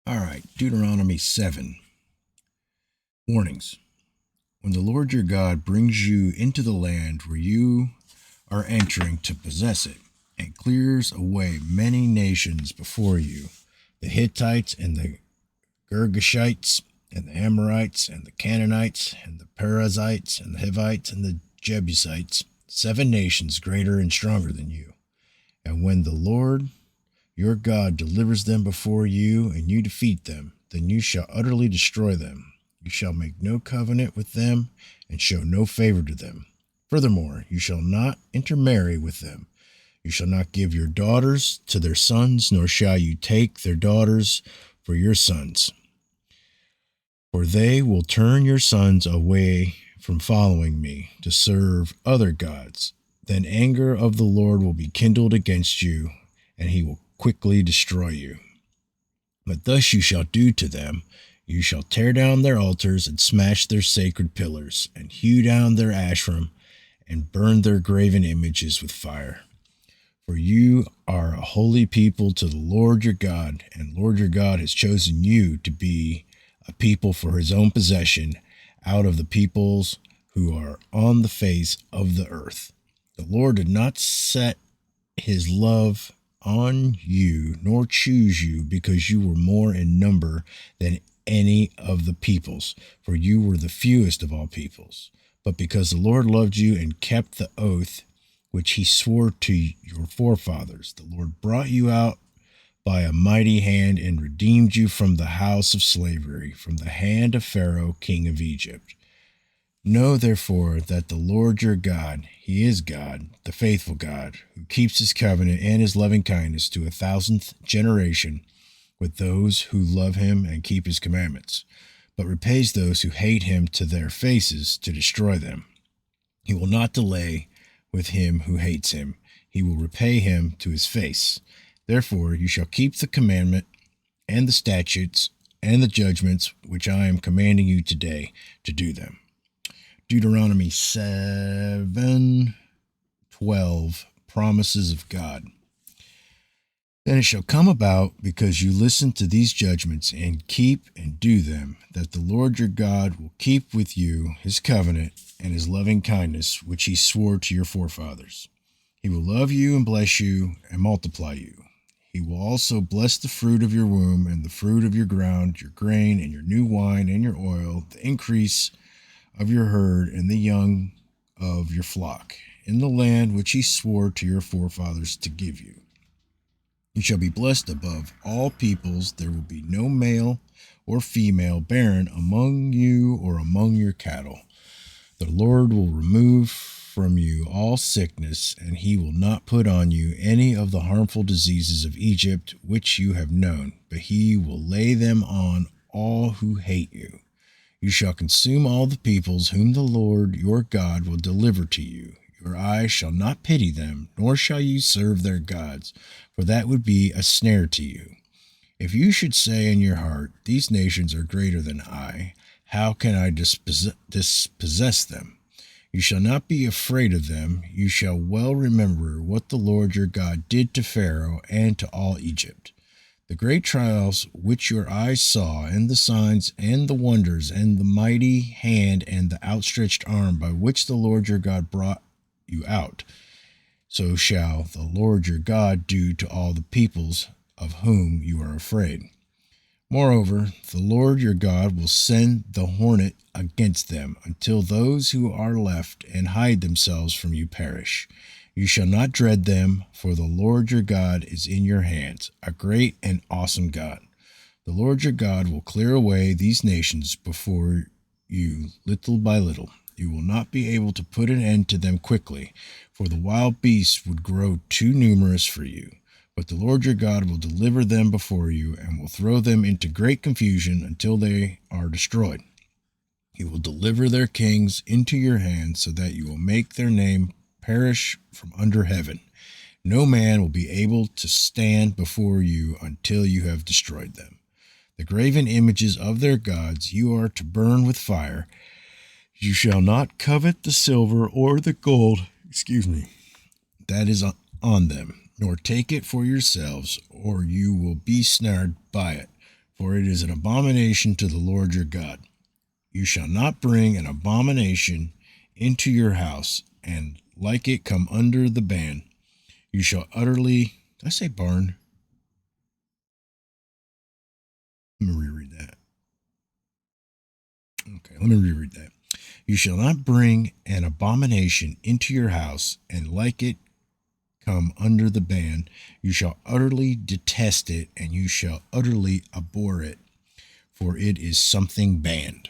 All right, Deuteronomy 7. Warnings. When the Lord your God brings you into the land where you are entering to possess it, and clears away many nations before you, the Hittites and the Girgashites, and the Amorites, and the Canaanites, and the Perizzites, and the Hivites, and the Jebusites, 7 nations greater and stronger than you. And when the Lord your God delivers them before you, and you defeat them, then you shall utterly destroy them. You shall make no covenant with them, and show no favor to them. Furthermore, you shall not intermarry with them. You shall not give your daughters to their sons, nor shall you take their daughters for your sons. For they will turn your sons away from following me to serve other gods. Then anger of the Lord will be kindled against you, and he will quickly destroy you. But thus you shall do to them. You shall tear down their altars and smash their sacred pillars, and hew down their Asherim, and burn their graven images with fire. For you are a holy people to the Lord your God, and Lord your God has chosen you to be a people for his own possession out of the peoples who are on the face of the earth. The Lord did not set his love on you, nor choose you because you were more in number than any of the peoples, for you were the fewest of all peoples, but because the Lord loved you and kept the oath which he swore to your forefathers. The Lord brought you out by a mighty hand and redeemed you from the house of slavery, from the hand of Pharaoh, king of Egypt. Know therefore that the Lord your God, he is God, the faithful God, who keeps his covenant and his loving kindness to 1,000th generation with those who love him and keep his commandments, but repays those who hate him to their faces to destroy them. He will not delay with him who hates him. He will repay him to his face. Therefore you shall keep the commandment and the statutes and the judgments which I am commanding you today to do them. Deuteronomy 7:12, promises of God. Then it shall come about, because you listen to these judgments and keep and do them, that the Lord your God will keep with you his covenant and his loving kindness, which he swore to your forefathers. He will love you and bless you and multiply you. He will also bless the fruit of your womb and the fruit of your ground, your grain and your new wine and your oil, the increase of your herd and the young of your flock, in the land which he swore to your forefathers to give you. You shall be blessed above all peoples. There will be no male or female barren among you or among your cattle. The Lord will remove from you all sickness, and he will not put on you any of the harmful diseases of Egypt which you have known, but he will lay them on all who hate you. You shall consume all the peoples whom the Lord your God will deliver to you. Your eyes shall not pity them, nor shall you serve their gods, for that would be a snare to you. If you should say in your heart, these nations are greater than I, how can I dispossess them? You shall not be afraid of them. You shall well remember what the Lord your God did to Pharaoh and to all Egypt. The great trials which your eyes saw, and the signs and the wonders, and the mighty hand and the outstretched arm by which the Lord your God brought you out, so shall the Lord your God do to all the peoples of whom you are afraid. Moreover, the Lord your God will send the hornet against them, until those who are left and hide themselves from you perish. You shall not dread them, for the Lord your God is in your hands, a great and awesome God. The Lord your God will clear away these nations before you little by little. You will not be able to put an end to them quickly, for the wild beasts would grow too numerous for you. But the Lord your God will deliver them before you, and will throw them into great confusion until they are destroyed. He will deliver their kings into your hands, so that you will make their name perish from under heaven. No man will be able to stand before you until you have destroyed them. The graven images of their gods you are to burn with fire. You shall not covet the silver or the gold, that is on them, nor take it for yourselves, or you will be snared by it. for it is an abomination to the Lord your God. You shall not bring an abomination into your house, and like it come under the ban. You shall utterly, did I say barn? Let me reread that. Okay, let me reread that. You shall not bring an abomination into your house, and like it come under the ban. You shall utterly detest it, and you shall utterly abhor it, for it is something banned.